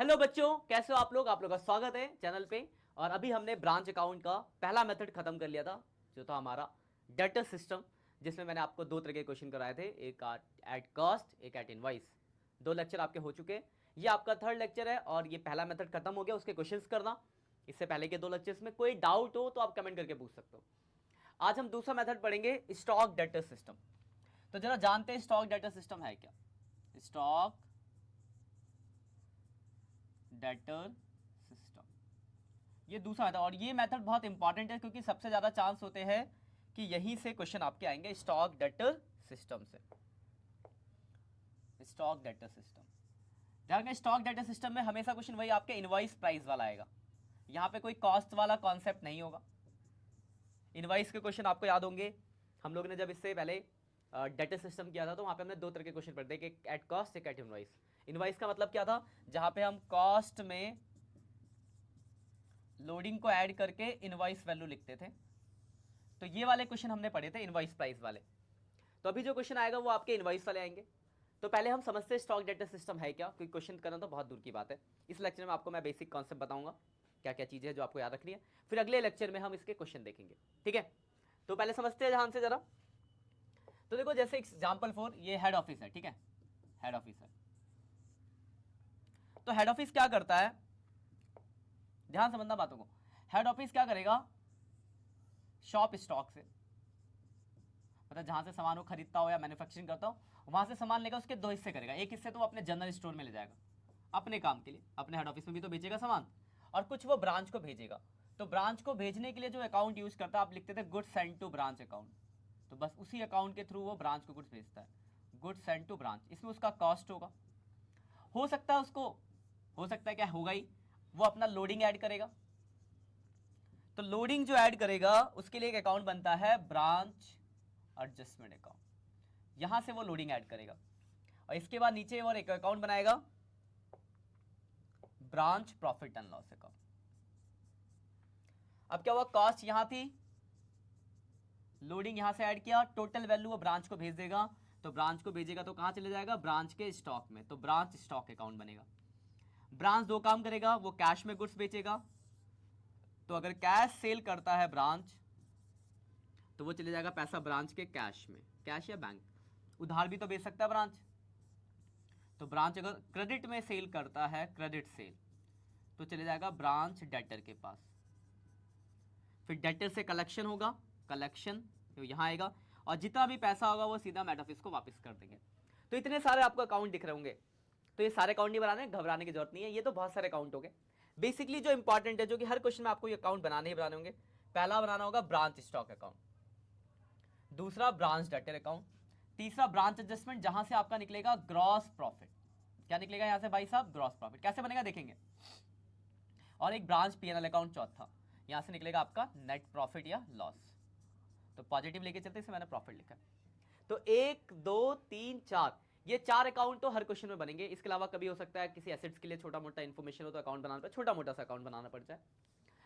Hello बच्चों, कैसे हो आप लोग का स्वागत है चैनल पे। और अभी हमने ब्रांच अकाउंट का पहला मेथड खत्म कर लिया था, जो था हमारा डेटर सिस्टम, जिसमें मैंने आपको दो तरह के क्वेश्चन कराए थे, एक एट कॉस्ट, एक एट इनवाइस। दो लेक्चर आपके हो चुके हैं, ये आपका थर्ड लेक्चर है और ये पहला मेथड खत्म हो गया। उसके क्वेश्चंस करना, इससे पहले के दो लेक्चर्स में कोई डाउट हो तो आप कमेंट करके पूछ सकते हो। आज हम दूसरा मेथड पढ़ेंगे, स्टॉक डेटर सिस्टम। तो जरा जानते हैं स्टॉक डेटर सिस्टम है क्या। स्टॉक डेटर सिस्टम, ये दूसरा मेथड, और ये मेथड बहुत इंपॉर्टेंट है क्योंकि सबसे ज्यादा चांस होते हैं कि यहीं से क्वेश्चन आपके आएंगे, स्टॉक डेटर सिस्टम से। स्टॉक डेटर सिस्टम, ध्यान रखें, स्टॉक डेटर सिस्टम में हमेशा क्वेश्चन वही आपके इनवाइस प्राइस वाला आएगा। यहां पे कोई कॉस्ट वाला कॉन्सेप्ट नहीं होगा। इनवाइस के क्वेश्चन आपको याद होंगे, हम लोग ने जब इससे पहले डेटर सिस्टम किया था तो वहां पे हमने दो तरह के क्वेश्चन पढ़े थे, एक एट कॉस्ट, एक एट इनवाइस। इनवाइस का मतलब क्या था, जहां पे हम कॉस्ट में लोडिंग को ऐड करके इनवाइस वैल्यू लिखते थे। तो ये वाले क्वेश्चन हमने पढ़े थे, इनवाइस प्राइस वाले। तो अभी जो क्वेश्चन आएगा वो आपके इनवाइस वाले आएंगे। तो पहले हम समझते हैं स्टॉक डेटा सिस्टम है क्या, क्योंकि क्वेश्चन करना तो बहुत दूर की बात है। इस लेक्चर में आपको मैं बेसिक कॉन्सेप्ट बताऊंगा, क्या क्या चीजें हैं जो आपको याद रखनी है। फिर अगले लेक्चर में हम इसके क्वेश्चन देखेंगे, ठीक है। तो पहले समझते हैं ध्यान से जरा। तो देखो, जैसे एग्जाम्पल फॉर, ये हेड ऑफिस है, ठीक है, हेड ऑफिस है। तो हेड ऑफिस क्या करता है, ध्यान समझना बातों को। हेड ऑफिस क्या करेगा, शॉप स्टॉक से, मतलब जहां से सामान वो खरीदता हो या मैन्युफैक्चरिंग करता हो, वहां से सामान लेगा, उसके दो हिस्से करेगा। एक हिस्से तो वो अपने जनरल स्टोर में ले जाएगा अपने काम के लिए, अपने हेड ऑफिस में भी तो बेचेगा सामान, और कुछ वो ब्रांच को भेजेगा। तो ब्रांच को भेजने के लिए जो अकाउंट यूज करता है, आप लिखते थे goods send to branch account. तो बस उसी अकाउंट के थ्रू वो ब्रांच को गुड्स भेजता है, गुड्स सेंड टू ब्रांच। इसमें उसका कॉस्ट होगा, हो सकता है उसको, हो सकता है क्या होगा ही, वो अपना लोडिंग ऐड करेगा। तो लोडिंग जो ऐड करेगा उसके लिए एक अकाउंट बनता है ब्रांच एडजस्टमेंट अकाउंट, यहां से वो लोडिंग ऐड करेगा। और इसके बाद नीचे और एक अकाउंट बनाएगा, branch profit and loss account. अब क्या हुआ, कॉस्ट यहां थी, लोडिंग यहां से ऐड किया, टोटल वैल्यू वो ब्रांच को भेज देगा। तो ब्रांच को भेजेगा तो कहां चले जाएगा, ब्रांच के स्टॉक में। तो ब्रांच स्टॉक अकाउंट बनेगा। ब्रांच दो काम करेगा, वो कैश में गुड्स बेचेगा। तो अगर कैश सेल करता है ब्रांच, तो वो चले जाएगा पैसा ब्रांच के कैश में, कैश या बैंक, उधार भी तो बेच सकता है ब्रांच। तो ब्रांच अगर क्रेडिट में सेल करता है, क्रेडिट सेल, तो चले जाएगा ब्रांच डेटर के पास। फिर डेटर से कलेक्शन होगा, कलेक्शन तो यहां आएगा, और जितना भी पैसा होगा वो सीधा मेड ऑफिस को वापस कर देंगे। तो इतने सारे आपको अकाउंट दिख रहे होंगे। तो ये सारे अकाउंट नहीं बनाने, घबराने की जरूरत नहीं है, ये तो बहुत सारे अकाउंट हो गए। बेसिकली जो इंपॉर्टेंट है, जो कि हर क्वेश्चन में आपको ये अकाउंट बनाने ही बनाने होंगे, पहला बनाना होगा ब्रांच स्टॉक अकाउंट, दूसरा ब्रांच डेटर अकाउंट, तीसरा ब्रांच एडजस्टमेंट, जहां से आपका निकलेगा ग्रॉस प्रॉफिट। क्या निकलेगा यहां से भाई साहब, ग्रॉस प्रॉफिट। कैसे बनेगा देखेंगे। और एक ब्रांच पीएनएल अकाउंट चौथा, यहां से निकलेगा आपका नेट प्रॉफिट या लॉस। तो पॉजिटिव लेके चलते, इसे मैंने प्रॉफिट लिखा। तो एक दो तीन चार, ये चार अकाउंट तो हर क्वेश्चन में बनेंगे। इसके अलावा कभी हो सकता है किसी एसेट्स के लिए छोटा मोटा इन्फॉर्मेशन हो तो अकाउंट बनाना पड़े, छोटा मोटा सा अकाउंट बनाना पड़ जाए।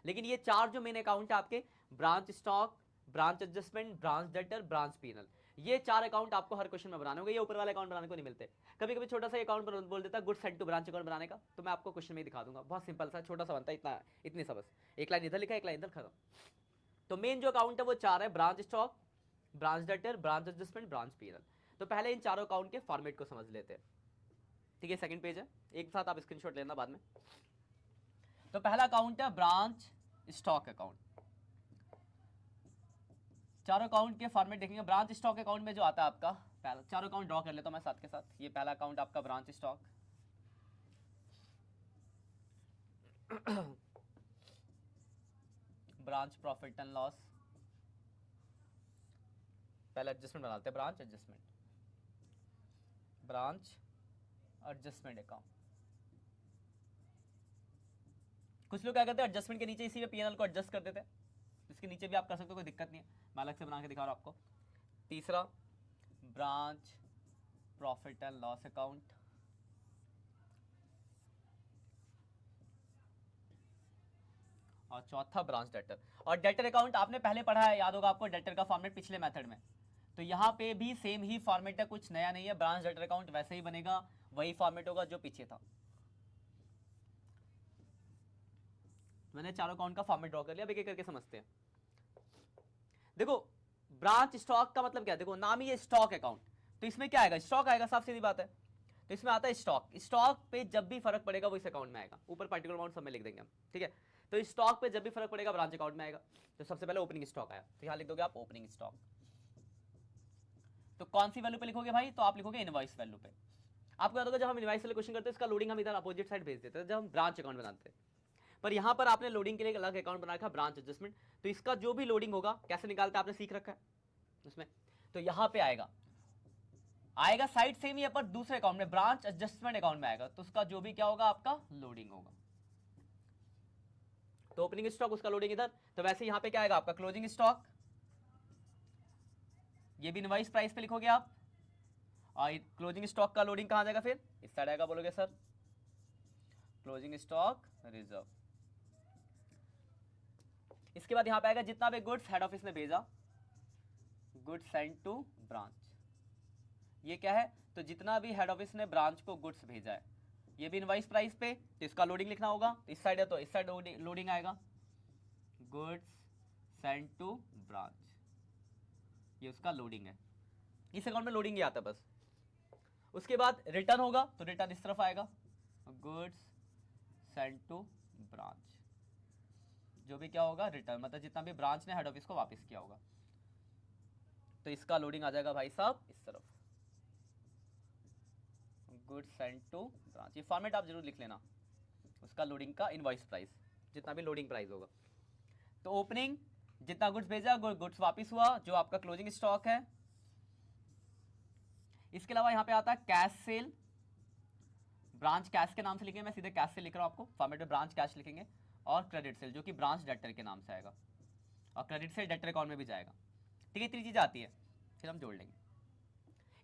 लेकिन ये चार जो मेन अकाउंट है आपके, branch stock, branch adjustment, branch debtor, branch PNL, ये चार अकाउंट आपको हर क्वेश्चन में बनाने होंगे। ये ऊपर वाले अकाउंट बनाने को नहीं मिलते। कभी कभी छोटा सा अकाउंट बोल देता है good send to branch account बनाने का, तो मैं आपको क्वेश्चन में ही दिखा दूंगा, बहुत सिंपल सा छोटा सा बनता है, इतना इतनी सा बस, एक लाइन इधर लिखा, एक लाइन इधर, खत्म। तो मेन जो अकाउंट है वो चार है, branch stock, branch debtor, branch adjustment, branch PNL. तो पहले इन चारों अकाउंट के फॉर्मेट को समझ लेते हैं, ठीक है। सेकंड पेज है, एक साथ आप स्क्रीनशॉट लेना बाद में। तो पहला अकाउंट है ब्रांच स्टॉक अकाउंट। चारों अकाउंट के फॉर्मेट देखेंगे। ब्रांच स्टॉक अकाउंट में जो आता है आपका, पहला चारों अकाउंट ड्रॉ कर लेता हूं मैं साथ के साथ। ये पहला अकाउंट आपका branch stock, branch profit and loss, पहले एडजस्टमेंट बनाते हैं, branch adjustment, branch adjustment account. कुछ लोग क्या करते हैं, एडजस्टमेंट के नीचे इसी में पीएनएल को एडजस्ट कर देते हैं, इसके नीचे भी आप कर सकते हो, कोई दिक्कत नहीं है, मैं अलग से बना के दिखा रहा हूं आपको। तीसरा branch profit and loss account, और चौथा ब्रांच डेटर। और डेटर अकाउंट आपने पहले पढ़ा है, याद होगा आपको, डेटर का फॉर्मेट पिछले मेथड में। तो यहां पे भी सेम ही फॉर्मेट है, कुछ नया नहीं है। ब्रांच डेटर अकाउंट वैसे ही बनेगा, वही फॉर्मेट होगा जो पीछे था। मैंने चारों अकाउंट का फॉर्मेट ड्रॉ कर लिया, अब एक एक करके समझते हैं। देखो ब्रांच स्टॉक का मतलब क्या है, देखो नाम ही है स्टॉक अकाउंट, तो इसमें क्या आएगा, स्टॉक आएगा, साफ सीधी बात है। तो इसमें आता है स्टॉक, स्टॉक पे जब भी फर्क पड़ेगा वो इस अकाउंट में आएगा, ऊपर पर्टिकुलर अमाउंट सब में लिख देंगे हम, ठीक है। तो स्टॉक पे जब भी फर्क पड़ेगा ब्रांच अकाउंट में आएगा। तो सबसे पहले ओपनिंग स्टॉक आया, तो यहाँ लिख दोगे आप ओपनिंग स्टॉक। तो कौन सी वैल्यू पे लिखोगे भाई, तो आप लिखोगे इनवॉइस वैल्यू पे। आपको याद होगा जब हम इनवॉइस वाले क्वेश्चन करते हैं इसका लोडिंग हम इधर अपोजिट साइड भेज देते हैं जब हम ब्रांच अकाउंट बनाते हैं, पर यहाँ पर आपने लोडिंग के लिए अलग अकाउंट बना रखा ब्रांच एडजस्टमेंट, तो इसका जो भी लोडिंग होगा कैसे निकालते आपने सीख रखा है उसमें। तो यहाँ पे आएगा साइड सेम ही है पर दूसरे अकाउंट में ब्रांच एडजस्टमेंट अकाउंट में आएगा, तो उसका जो भी क्या होगा आपका लोडिंग होगा। तो ओपनिंग स्टॉक उसका लोडिंग इधर, तो वैसे यहाँ पे क्या आएगा आपका क्लोजिंग स्टॉक, ये भी इनवॉइस प्राइस पे लिखोगे आप, और क्लोजिंग स्टॉक का लोडिंग कहां जाएगा फिर इस साइड आएगा, बोलोगे सर क्लोजिंग स्टॉक रिजर्व। इसके बाद यहां पे आएगा जितना भी गुड्स हेड ऑफिस ने भेजा, गुड्स सेंड टू ब्रांच, ये क्या है, तो जितना भी हेड ऑफिस ने ब्रांच को गुड्स भेजा है, ये भी इनवॉइस प्राइस पे, तो इसका लोडिंग लिखना होगा, तो इस साइड है तो इस साइड लोडिंग आएगा, गुड्स सेंड टू ब्रांच, ये उसका लोडिंग है, इस अकाउंट में लोडिंग ही आता है बस। उसके बाद रिटर्न होगा, तो रिटर्न इस तरफ आएगा, गुड्स सेंड टू ब्रांच, जो भी क्या होगा रिटर्न, मतलब जितना भी ब्रांच ने हेड ऑफिस को वापस किया होगा, तो इसका लोडिंग आ जाएगा भाई साहब इस तरफ, गुड्स सेंड टू ब्रांच। ये फॉर्मेट आप जरूर लिख लेना, उसका लोडिंग का इनवॉइस प्राइस, जितना भी लोडिंग प्राइस होगा। तो ओपनिंग जितना गुड्स भेजा गुड्स वापस हुआ, जो आपका क्लोजिंग स्टॉक है। इसके अलावा यहां पे आता है कैश सेल, ब्रांच कैश के नाम से लिखेंगे, मैं सीधे कैश से लिख रहा हूं आपको, फॉर्मेट में ब्रांच कैश लिखेंगे, और क्रेडिट सेल जो कि ब्रांच डेटर के नाम से आएगा, और क्रेडिट सेल डेटर अकाउंट में भी जाएगा, ठीक है। 3 चीजें आती है, फिर हम जोड़ लेंगे।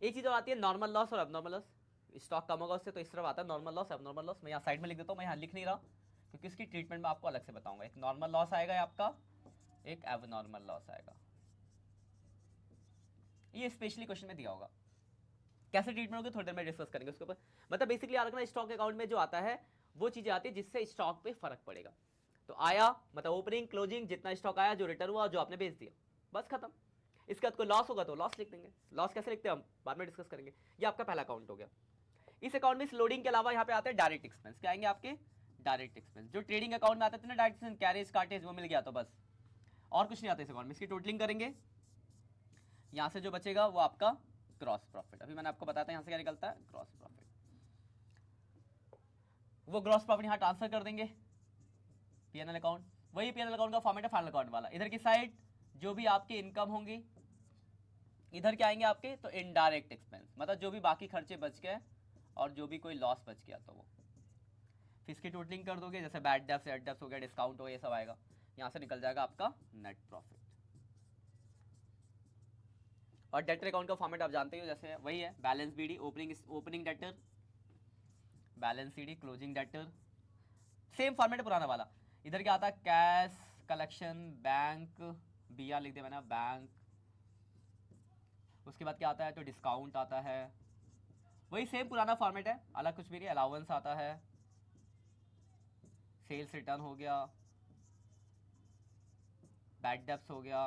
एक चीज और आती है नॉर्मल लॉस और एबनॉर्मल लॉस, स्टॉक कम होगा उससे तो इस तरफ आता है नॉर्मल लॉस एबनॉर्मल लॉस, मैं यहाँ साइड में लिख देता हूँ, मैं यहाँ लिख नहीं रहा क्योंकि इसकी ट्रीटमेंट मैं आपको अलग से बताऊंगा। एक नॉर्मल लॉस आएगा आपका, एक एबनॉर्मल लॉस आएगा, ये स्पेशली क्वेश्चन में दिया होगा, कैसे ट्रीटमेंट होगी थोड़ी देर में डिस्कस करेंगे उसके ऊपर। मतलब बेसिकली याद रखना स्टॉक अकाउंट में जो आता है वो चीजें आती है जिससे स्टॉक पे फर्क पड़ेगा। तो आया मतलब ओपनिंग क्लोजिंग, जितना स्टॉक आया, जो रिटर्न हुआ, जो आपने बेच दिया, बस खत्म। इसके बाद कोई लॉस होगा तो लॉस लिख देंगे, लॉस कैसे लिखते हैं हम बाद में डिस्कस करेंगे। ये आपका पहला अकाउंट हो गया। इस अकाउंट में इस लोडिंग के अलावा यहाँ पे आते हैं डायरेक्ट एक्सपेंस, क्या आएंगे आपके डायरेक्ट एक्सपेंस, जो ट्रेडिंग अकाउंट में आते थे ना डायरेक्ट एक्सपेंस, कैरेज कार्टेज वो मिल गया तो बस, और कुछ नहीं आता इस अकाउंट में। इसकी टोटलिंग करेंगे, यहाँ से जो बचेगा वो आपका ग्रॉस प्रॉफिट, अभी मैंने आपको बताया था यहाँ से क्या निकलता है ग्रॉस प्रॉफिट, वो ग्रॉस प्रॉफिट यहाँ ट्रांसफर कर देंगे पीएनएल अकाउंट, वही पीएनएल अकाउंट का फॉर्मेट है फाइनल अकाउंट वाला। इधर की साइड जो भी आपकी इनकम होंगी, इधर क्या आएंगे आपके, तो इनडायरेक्ट एक्सपेंस, मतलब जो भी बाकी खर्चे बच गए और जो भी कोई लॉस बच गया तो वो, फिर इसकी टोटलिंग कर दोगे, जैसे बैड डेब्ट्स एड डेब्ट्स हो गया, डिस्काउंट हो गया, ये सब आएगा, यहाँ से निकल जाएगा आपका नेट प्रॉफिट। और डेटर अकाउंट का फॉर्मेट आप जानते हो, जैसे वही है balance BD, opening debtor, balance CD, closing debtor, same format है पुराना वाला। इधर क्या आता है कैश कलेक्शन, बैंक, बीआर लिख दिया मैंने बैंक। उसके बाद क्या आता है, तो डिस्काउंट आता है, वही सेम पुराना फॉर्मेट है, अलग कुछ भी नहीं। अलाउंस आता है, सेल्स रिटर्न हो गया, बैड डेब्ट्स हो गया,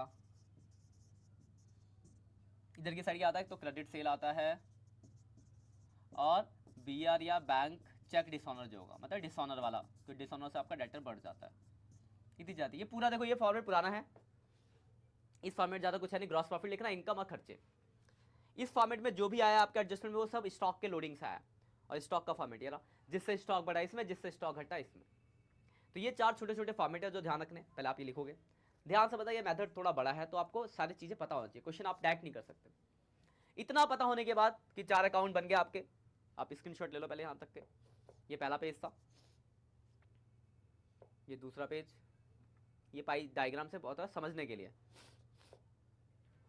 इधर की साइड क्या आता है, तो क्रेडिट सेल आता है, और बीआर या बैंक चेक डिसऑनर जो होगा, मतलब डिसऑनर वाला, तो डिसऑनर से आपका डेटर बढ़ जाता है, इतनी जाती है। ये पूरा देखो ये फॉर्मेट पुराना है, इस फॉर्मेट ज़्यादा कुछ है नहीं, ग्रॉस प्रॉफिट लिखना, इनकम और खर्चे। इस फॉर्मेट में जो भी आया आपका एडजस्टमेंट में वो सब स्टॉक के लोडिंग से आया, और स्टॉक का फॉर्मेट ये रहा, जिससे स्टॉक बढ़ा इसमें, जिससे स्टॉक घटा इसमें। तो ये 4 छोटे छोटे फॉर्मेट है जो ध्यान रखने, पहले आप ये लिखोगे ध्यान से, बताइए मेथड थोड़ा बड़ा है तो आपको सारी चीज़ें पता होनी चाहिए, क्वेश्चन आप डायरेक्ट नहीं कर सकते। इतना पता होने के बाद कि 4 अकाउंट बन गए आपके, आप स्क्रीनशॉट ले लो पहले यहाँ तक के। ये पहला पेज था, ये दूसरा पेज, ये पाई डायग्राम से बहुत समझने के लिए।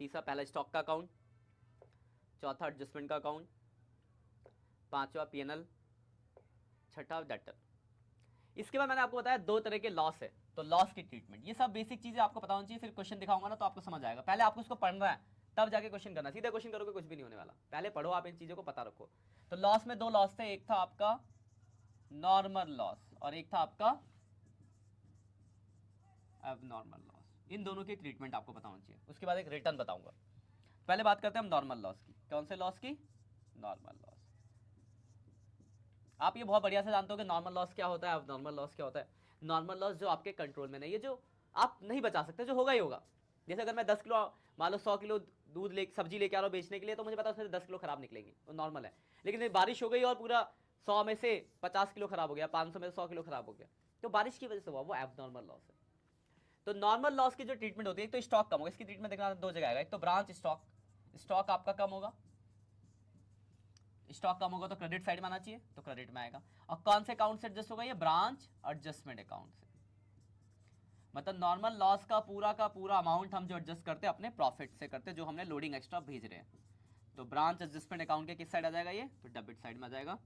तीसरा पहला स्टॉक का अकाउंट, चौथा एडजस्टमेंट का अकाउंट, पांचवा पीएनएल, छठा डेटर। इसके बाद मैंने आपको बताया 2 तरह के लॉस है, तो लॉस की ट्रीटमेंट, ये सब बेसिक चीजें आपको पता होनी चाहिए, फिर क्वेश्चन दिखाऊंगा ना तो आपको समझ आएगा। पहले आपको इसको पढ़ना है तब जाके क्वेश्चन करना, सीधे क्वेश्चन करोगे कुछ भी नहीं होने वाला, पहले पढ़ो आप, इन चीजों को पता रखो। तो लॉस में 2 लॉस थे, एक था आपका नॉर्मल लॉस और एक था आपका एबनॉर्मल लॉस, इन दोनों की ट्रीटमेंट आपको पता होना चाहिए। उसके बाद एक रिटर्न बताऊंगा। पहले बात करते हैं हम नॉर्मल लॉस की। कौन से लॉस की? Normal loss. आप ये बहुत बढ़िया से जानते हो कि नॉर्मल लॉस क्या होता है, एबनॉर्मल लॉस क्या होता है। नॉर्मल लॉस जो आपके कंट्रोल में नहीं है, जो आप नहीं बचा सकते, जो होगा ही होगा। जैसे अगर मैं 10 किलो, मान लो 100 किलो दूध ले सब्जी लेके आ रहा हूँ बेचने के लिए, तो मुझे पता है उसमें 10 किलो खराब निकलेंगे, वो नॉर्मल है। लेकिन बारिश हो गई और पूरा 100 में से 50 किलो खराब हो गया, 500 में से 100 किलो खराब हो गया, तो बारिश की वजह से हुआ, वो एबनॉर्मल लॉस है। तो नॉर्मल लॉस की जो ट्रीटमेंट होती है, एक तो स्टॉक कम होगा, इसकी ट्रीटमेंट देखना दो जगह आएगा। एक तो ब्रांच स्टॉक, स्टॉक आपका कम होगा, स्टॉक कम होगा तो क्रेडिट साइड में आना चाहिए, तो क्रेडिट में आएगा। और कौन से अकाउंट से एडजस्ट होगा? ये ब्रांच एडजस्टमेंट अकाउंट से। मतलब नॉर्मल लॉस का पूरा अमाउंट हम जो एडजस्ट करते हैं अपने प्रॉफिट से करते हैं, जो हमने लोडिंग एक्स्ट्रा भेज रहे हैं। तो ब्रांच एडजस्टमेंट अकाउंट के किस साइड आ जाएगा ये? तो डेबिट साइड में आ जाएगा।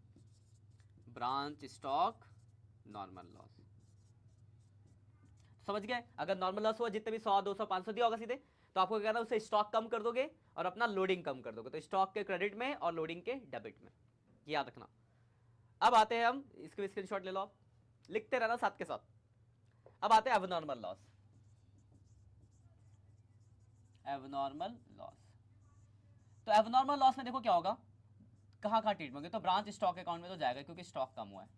ब्रांच स्टॉक नॉर्मल लॉस, समझ गए? अगर नॉर्मल लॉस हुआ जितने भी 100 200 500 दिया होगा सीधे, तो आपको क्या करना है, उसे स्टॉक कम कर दोगे और अपना लोडिंग कम कर दोगे। तो स्टॉक के क्रेडिट में और लोडिंग के डेबिट में, याद रखना। अब आते हैं हम, इसके स्क्रीनशॉट ले लो आप, लिखते रहना साथ के साथ। अब आते हैं एबनॉर्मल लॉस। एबनॉर्मल लॉस, तो एबनॉर्मल लॉस में देखो क्या होगा, कहां कहां ट्रीट होंगे। तो ब्रांच स्टॉक अकाउंट में तो जाएगा क्योंकि स्टॉक कम हुआ है,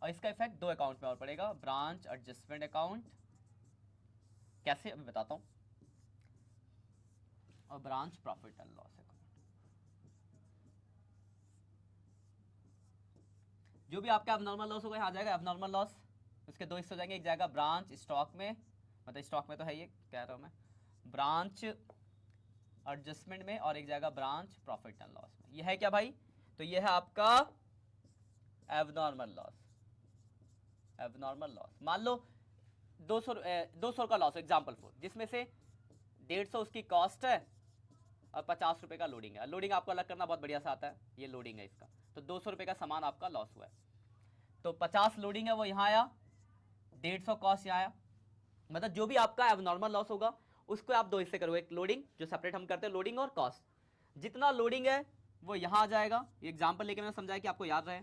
और इसका इफेक्ट दो अकाउंट में और पड़ेगा, ब्रांच एडजस्टमेंट अकाउंट, कैसे अभी बताता हूं, और branch profit and loss account. जो भी आपका एबनॉर्मल लॉस होगा यहाँ आ जाएगा एबनॉर्मल लॉस। इसके दो हिस्से हो जाएंगे, एक जाएगा ब्रांच स्टॉक में, मतलब स्टॉक में तो है ये, कह रहा हूं मैं, ब्रांच एडजस्टमेंट में, और एक जाएगा ब्रांच प्रॉफिट एंड लॉस में। ये है क्या भाई? तो ये है आपका एबनॉर्मल लॉस। एबनॉर्मल लॉस, मान लो 200 का लॉस, एग्जाम्पल फॉर, जिसमें से 150 उसकी कॉस्ट है और 50 रुपए का लोडिंग है। लोडिंग आपको अलग करना बहुत बढ़िया से आता है, ये लोडिंग है इसका। तो 200 रुपए का सामान आपका लॉस हुआ है, तो 50 लोडिंग है वो यहाँ आया, 150 कॉस्ट यहाँ आया। मतलब जो भी आपका एबनॉर्मल लॉस होगा उसको आप दो हिस्से करोगे, एक लोडिंग जो सेपरेट हम करते हैं, लोडिंग और कॉस्ट। जितना लोडिंग है वो यहाँ आ जाएगा, एग्जाम्पल लेके मैंने समझाया कि आपको याद रहे,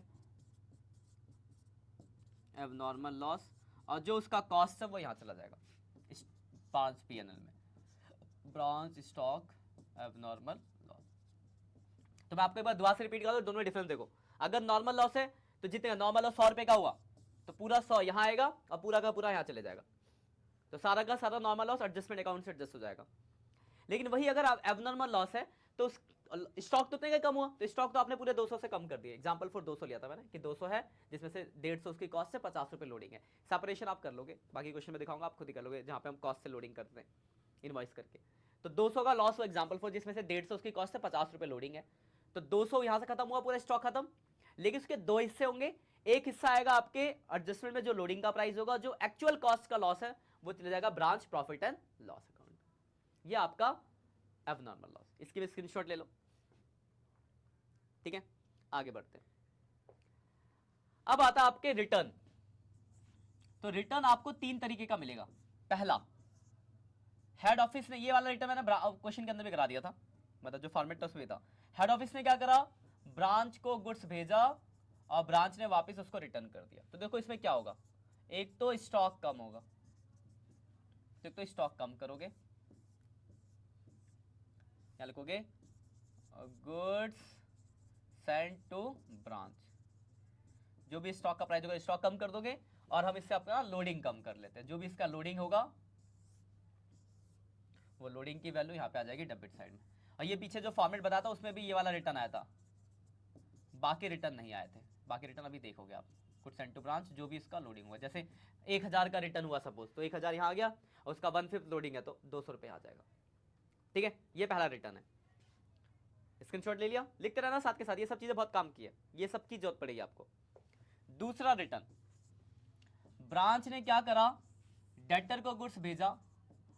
एबनॉर्मल लॉस, और जो उसका कॉस्ट है वो यहाँ चला जाएगा इस ब्रांच पीएनएल में, ब्रांच स्टॉक एबनॉर्मल लॉस। तो मैं आपको एक बार दोबारा से रिपीट कर दूं, दोनों में डिफरेंस देखो। अगर नॉर्मल लॉस है तो जितने नॉर्मल लॉस 100 रुपए का हुआ तो पूरा 100 यहाँ आएगा और पूरा का पूरा यहाँ चले जाएगा, तो सारा का सारा नॉर्मल लॉस एडजस्टमेंट अकाउंट से एडजस्ट हो जाएगा। लेकिन वही अगर आप एबनॉर्मल लॉस है तो स्टॉक तो उतने का कम हुआ, तो स्टॉक तो आपने पूरे 200 से कम कर दिया। एग्जांपल फॉर 200 लिया था मैंने कि 200 है, जिसमें से 150 उसकी कॉस्ट है, 50 रुपए लोडिंग है। सेपरेशन आप कर लोगे, बाकी क्वेश्चन में दिखाऊंगा, आप खुद ही कर लोगे, जहां पे हम कॉस्ट से लोडिंग करते हैं इनवॉइस करके। तो 200 का लॉस हुआ एग्जांपल फॉर, जिसमें से 150 उसकी कॉस्ट है, 50 रुपए लोडिंग है। तो 200 यहां से खत्म हुआ, पूरा स्टॉक खत्म। लेकिन उसके दो हिस्से होंगे, एक हिस्सा आएगा आपके एडजस्टमेंट में जो लोडिंग का प्राइस होगा, जो एक्चुअल कॉस्ट का लॉस है वो चले जाएगा branch profit and loss account. ये आपका एबनॉर्मल लॉस, इसकी भी स्क्रीनशॉट ले लो, ठीक है। आगे बढ़ते हैं। अब आता है आपके रिटर्न। तो रिटर्न आपको तीन तरीके का मिलेगा। पहला, हेड ऑफिस ने, ये वाला रिटर्न मैंने क्वेश्चन के अंदर भी करा दिया था, मतलब जो फॉर्मेट था उसमें था। हेड ऑफिस ने क्या करा, ब्रांच को गुड्स भेजा और ब्रांच ने वापस उसको रिटर्न कर दिया। तो देखो इसमें क्या होगा, एक तो स्टॉक कम होगा, तो एक तो स्टॉक कम करोगे, क्या लिखोगे, गुड्स सेंड टू ब्रांच, जो भी स्टॉक का प्राइस होगा स्टॉक कम कर दोगे, और हम इससे अपना लोडिंग कम कर लेते हैं। जो भी इसका लोडिंग होगा वो लोडिंग की वैल्यू यहाँ पे आ जाएगी डेबिट साइड में। और ये पीछे जो फॉर्मेट बताया था उसमें भी ये वाला रिटर्न आया था, बाकी रिटर्न नहीं आए थे। बाकी रिटर्न अभी देखोगे आप, गुड्स सेंड टू ब्रांच, जो भी इसका लोडिंग हुआ, जैसे 1000 का रिटर्न हुआ सपोज, तो 1000 यहाँ आ गया और उसका 1/5 लोडिंग है तो 200 रुपये आ जाएगा, ठीक है। ये पहला रिटर्न है, स्क्रीनशॉट ले लिया, लिखते रहना साथ के साथ, ये सब चीजें बहुत काम की है, ये सब की जरूरत पड़ेगी आपको। दूसरा रिटर्न, ब्रांच ने क्या करा, डेटर को गुड्स भेजा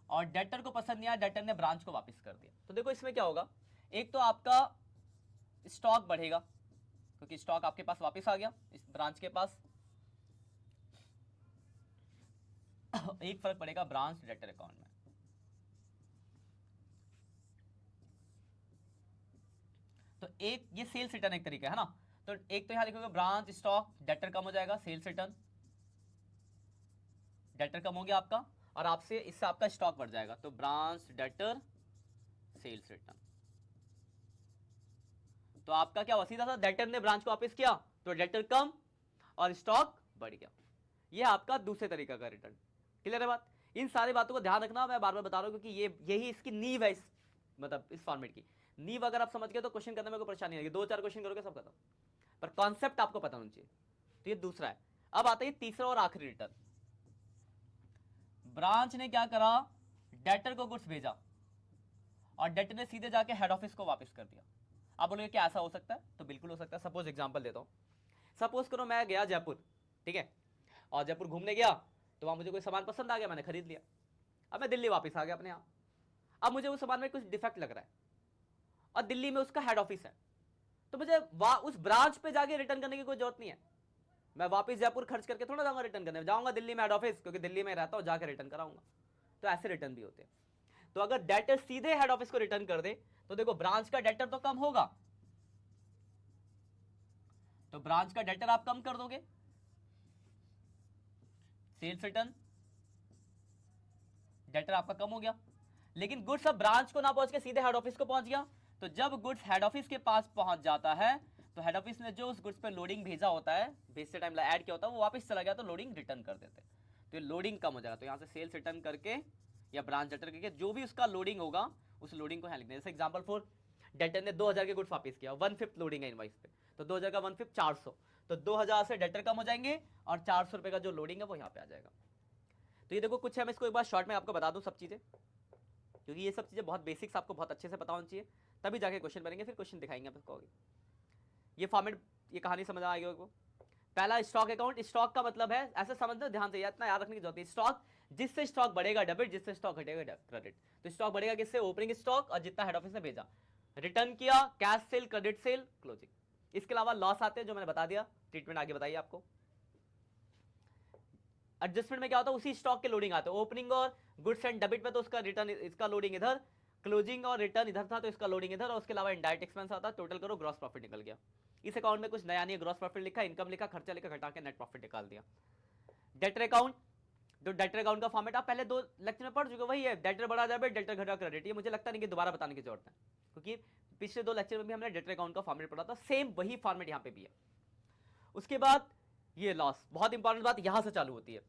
और डेटर को पसंद नहीं आया, डेटर ने ब्रांच को वापस कर दिया। तो देखो इसमें क्या होगा, एक तो आपका स्टॉक बढ़ेगा क्योंकि स्टॉक आपके पास वापस आ गया इस ब्रांच के पास। एक फर्क पड़ेगा ब्रांच डेटर अकाउंट में। तो एक ये सेल्स रिटर्न एक तरीका है ना, तो एक तो यहां लिखोगे ब्रांच स्टॉक, डेटर कम हो जाएगा, सेल्स रिटर्न, डेटर कम हो गया आपका, और आपसे इससे आपका स्टॉक बढ़ जाएगा, तो ब्रांच डेटर सेल्स रिटर्न। तो आपका क्या हुआ, सीधा सा डेटर ने ब्रांच को वापस किया तो डेटर कम और स्टॉक बढ़ गया। ये आपका दूसरे तरीका का रिटर्न। क्लियर है बात? इन सारी बातों को ध्यान रखना, मैं बार बार बता रहा हूं क्योंकि यही इसकी नींव है, मतलब इस फॉर्मेट की नींव अगर आप समझ गए तो क्वेश्चन करने में कोई परेशानी नहीं, 2-4 क्वेश्चन करोगे सब खत्म, पर कॉन्सेप्ट आपको पता होना चाहिए। तो ये दूसरा है। अब आता है तीसरा और आखिरी रिटर्न। ब्रांच ने क्या करा, डेटर को गुड्स भेजा और डेटर ने सीधे जाके हेड ऑफिस को वापस कर दिया। आप बोलोगे क्या ऐसा हो सकता है? तो बिल्कुल हो सकता है। सपोज एग्जांपल देता हूं, सपोज करो मैं गया जयपुर, ठीक है, और जयपुर घूमने गया तो वहां मुझे कोई सामान पसंद आ गया, मैंने खरीद लिया। अब मैं दिल्ली वापस आ गया अपने यहाँ, अब मुझे उस सामान में कुछ डिफेक्ट लग रहा है और दिल्ली में उसका हेड ऑफिस है, तो मुझे उस ब्रांच पे जाके रिटर्न करने की कोई जरूरत नहीं है। मैं वापस जयपुर खर्च करके थोड़ा जाऊंगा रिटर्न करने, जाऊंगा दिल्ली में हेड ऑफिस, क्योंकि दिल्ली में रहता हूं, जाकर रिटर्न कराऊंगा। तो ऐसे रिटर्न भी होते हैं। तो अगर डेटर सीधे हेड ऑफिस को रिटर्न कर दे तो देखो ब्रांच का डेटर तो कम होगा, तो ब्रांच का डेटर आप कम कर दोगे, सेल्स रिटर्न, डेटर आपका कम हो गया। लेकिन गुड्स अब ब्रांच को ना पहुंच के सीधे हेड ऑफिस को पहुंच गया, तो जब गुड्स हेड ऑफिस के पास पहुंच जाता है तो हेड ऑफिस ने जो उस गुड्स पे लोडिंग भेजा होता है, भेजते टाइम ऐड किया होता है, वो वापस चला गया तो लोडिंग रिटर्न कर देते हैं। तो ये लोडिंग कम हो जाएगा, तो यहां से सेल्स रिटर्न करके या ब्रांच डेटर करके जो भी उसका लोडिंग होगा उस लोडिंग को यहां लिखना है। जैसे एग्जांपल फॉर डेटर ने 2000 के गुड्स वापस किया, 1/5 लोडिंग है इनवाइस पे, तो 2000 का 1/5 400, तो 2000 से डेटर कम हो जाएंगे और 400 रुपए का जो लोडिंग है वो यहाँ पे आ जाएगा। तो ये देखो कुछ है, मैं इसको एक बार शॉर्ट में आपको बता दूं सब चीजें, क्योंकि ये सब चीजें बहुत बेसिक्स आपको बहुत अच्छे से पता होनी चाहिए, तभी जाके क्वेश्चन बनेंगे, फिर क्वेश्चन दिखाएंगे आपको। ये फॉर्मेट, ये कहानी समझ आएगी आपको। पहला स्टॉक अकाउंट, स्टॉक का मतलब है, ऐसे समझना ध्यान से, इतना याद रखने की जरूरत है, स्टॉक जिससे स्टॉक बढ़ेगा डेबिट, जिससे स्टॉक घटेगा क्रेडिट। तो स्टॉक बढ़ेगा किससे, ओपनिंग स्टॉक और जितना हेड ऑफिस ने भेजा, रिटर्न किया, cash cell, credit sale, closing. इसके अलावा लॉस आते हैं जो मैंने बता दिया, ट्रीटमेंट आगे बताइए आपको। एडजस्टमेंट में क्या होता है, उसी स्टॉक के लोडिंग आते हैं, ओपनिंग और गुड्स एंड डेबिट में तो उसका रिटर्न, इसका लोडिंग इधर, क्लोजिंग और रिटर्न इधर था तो इसका लोडिंग इधर, और उसके अलावा इनडायरेक्ट एक्सपेंस आता है, टोटल करो ग्रॉस प्रॉफिट निकल गया। इस अकाउंट में कुछ नया नहीं, ग्रॉस प्रॉफिट लिखा, इनकम लिखा, खर्चा लिखा, घटा के नेट प्रॉफिट निकाल दिया। डेटर अकाउंट, जो डेटर अकाउंट का फॉर्मेट आप पहले 2 लेक्चर में पढ़ चुके, वही है, डेटर बढ़ा डेबिट, डेटर घटा क्रेडिट। ये मुझे लगता नहीं कि दोबारा बताने की जरूरत है, क्योंकि पिछले 2 लेक्चर में भी हमने डेटर अकाउंट का फॉर्मेट पढ़ा था, सेम वही फॉर्मेट यहाँ पे भी है। उसके बाद ये लॉस, बहुत इंपॉर्टेंट बात यहां से चालू होती है।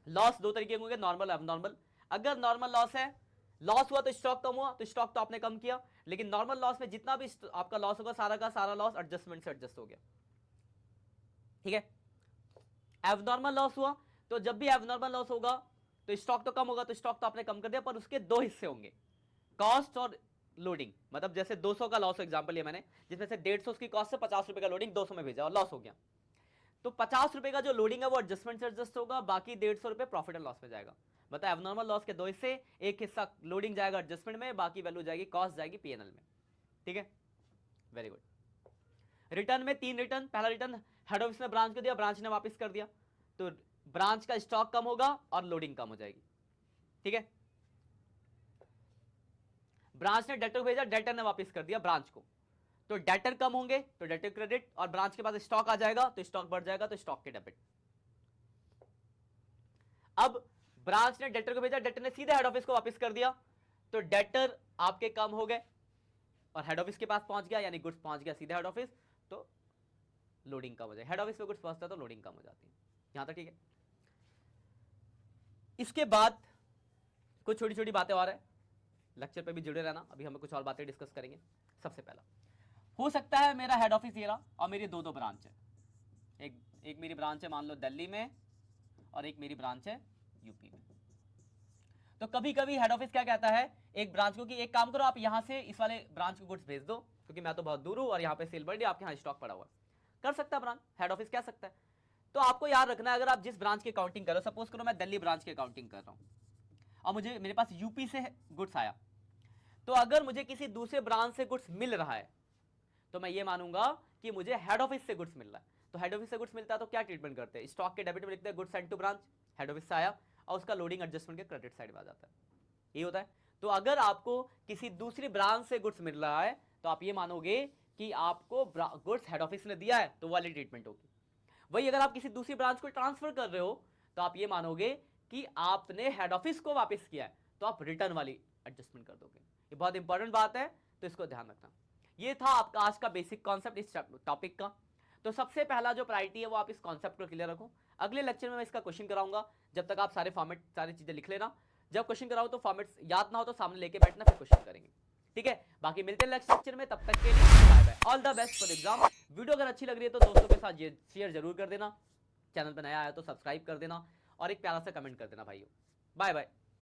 लॉस 2 तरीके होंगे, नॉर्मल, एबनॉर्मल। अगर नॉर्मल लॉस है, लॉस हुआ तो स्टॉक कम हुआ, तो स्टॉक तो आपने कम किया, लेकिन नॉर्मल लॉस में जितना भी आपका लॉस होगा सारा का सारा लॉस एडजस्टमेंट से एडजस्ट हो गया, ठीक है। एबनॉर्मल लॉस हुआ तो जब भी एबनॉर्मल लॉस होगा तो स्टॉक तो कम होगा, तो स्टॉक तो आपने कम कर दिया, पर उसके 2 हिस्से होंगे, कॉस्ट और लोडिंग। मतलब जैसे 200 का लॉस एग्जांपल लिया मैंने, जिसमें से 150 की कॉस्ट से 50 रुपए का लोडिंग 200 में भेजा और लॉस हो गया, तो 50 रुपए का जो लोडिंग है वो एडजस्टमेंट से एडजस्ट होगा, बाकी 150 रुपए प्रॉफिट एंड लॉस में जाएगा। बताया, एबनॉर्मल लॉस के 2 हिस्से, एक हिस्सा लोडिंग जाएगा एडजस्टमेंट में, बाकी वैल्यू जाएगी, कॉस्ट जाएगी पीएनएल में, ठीक है। Very good. रिटर्न में 3 रिटर्न, पहला रिटर्न हेड ऑफिस ने ब्रांच को दिया, ब्रांच ने वापस कर दिया, तो ब्रांच का स्टॉक कम होगा और लोडिंग कम हो जाएगी, ठीक है। ब्रांच ने डेटर को भेजा, डेटर ने वापस कर दिया ब्रांच को, तो डेटर कम होंगे तो डेटर क्रेडिट, और ब्रांच के पास स्टॉक आ जाएगा तो स्टॉक बढ़ जाएगा तो स्टॉक के डेबिट। अब ब्रांच ने डेटर को भेजा, डेटर ने सीधे हेड ऑफिस को वापस कर दिया, तो डेटर आपके कम हो गए और हेड ऑफिस के पास पहुंच गया, यानी गुड्स पहुंच गया सीधे हेड ऑफिस, तो लोडिंग कम हो जाए, हेड ऑफिस पे गुड्स पहुंचता है तो लोडिंग कम हो जाती है। यहां तक ठीक है। इसके बाद कुछ छोटी छोटी बातें और है, लेक्चर पे भी जुड़े रहना, अभी हम कुछ और बातें डिस्कस करेंगे। सबसे पहला, हो सकता है मेरा हेड ऑफिस ये रहा और मेरी 2 ब्रांच है, एक मेरी ब्रांच है मान लो दिल्ली में और एक मेरी ब्रांच है यूपी में। तो कभी कभी हेड ऑफिस क्या कहता है एक ब्रांच को कि एक काम करो, आप यहां से इस वाले ब्रांच को गुड्स भेज दो, क्योंकि मैं तो बहुत दूर हूं और यहाँ पे सेल बढ़ गया, आपके यहाँ स्टॉक पड़ा हुआ है। कर सकता है ब्रांच, हेड ऑफिस कह सकता है। तो आपको याद रखना है, अगर आप जिस ब्रांच की अकाउंटिंग करो, सपोज करो मैं दिल्ली ब्रांच की अकाउंटिंग कर रहा हूं और मेरे पास यूपी से गुड्स आया, तो अगर मुझे किसी दूसरे ब्रांच से गुड्स मिल रहा है तो मैं ये मानूंगा कि मुझे हेड ऑफिस से गुड्स मिल रहा है। तो हेड ऑफिस से गुड्स मिलता है तो क्या ट्रीटमेंट करते हैं, स्टॉक के डेबिट में लिखते हैं goods send to branch, head office से आया, और उसका लोडिंग एडजस्टमेंट के क्रेडिट साइड में आ जाता है, ये होता है। तो अगर आपको किसी दूसरी ब्रांच से गुड्स मिल रहा है तो आप ये मानोगे कि आपको गुड्स हेड ऑफिस ने दिया है तो वाली ट्रीटमेंट होगी। वही अगर आप किसी दूसरी ब्रांच को ट्रांसफर कर रहे हो तो आप ये मानोगे कि आपने हेड ऑफिस को वापस किया है, तो आप रिटर्न वाली एडजस्टमेंट कर दोगे। ये बहुत इंपॉर्टेंट बात है, तो इसको ध्यान रखना। ये था आपका आज का बेसिक कॉन्सेप्ट इस टॉपिक का। तो सबसे पहला जो प्रायोरिटी है वो आप इस कॉन्सेप्ट को क्लियर रखो। अगले लेक्चर में मैं इसका क्वेश्चन कराऊंगा, जब तक आप सारे फॉर्मेट सारी चीजें लिख लेना। जब क्वेश्चन कराओ तो फॉर्मेट याद ना हो तो सामने लेके बैठना, फिर क्वेश्चन करेंगे, ठीक है। बाकी मिलते हैं नेक्स्ट लेक्चर में, तब तक के लिए bye bye, all the best for exam. Video अगर अच्छी लग रही है तो दोस्तों के साथ शेयर जरूर कर देना, चैनल पर नया आया तो सब्सक्राइब कर देना और एक प्यारा सा कमेंट कर देना भाइयों। Bye bye.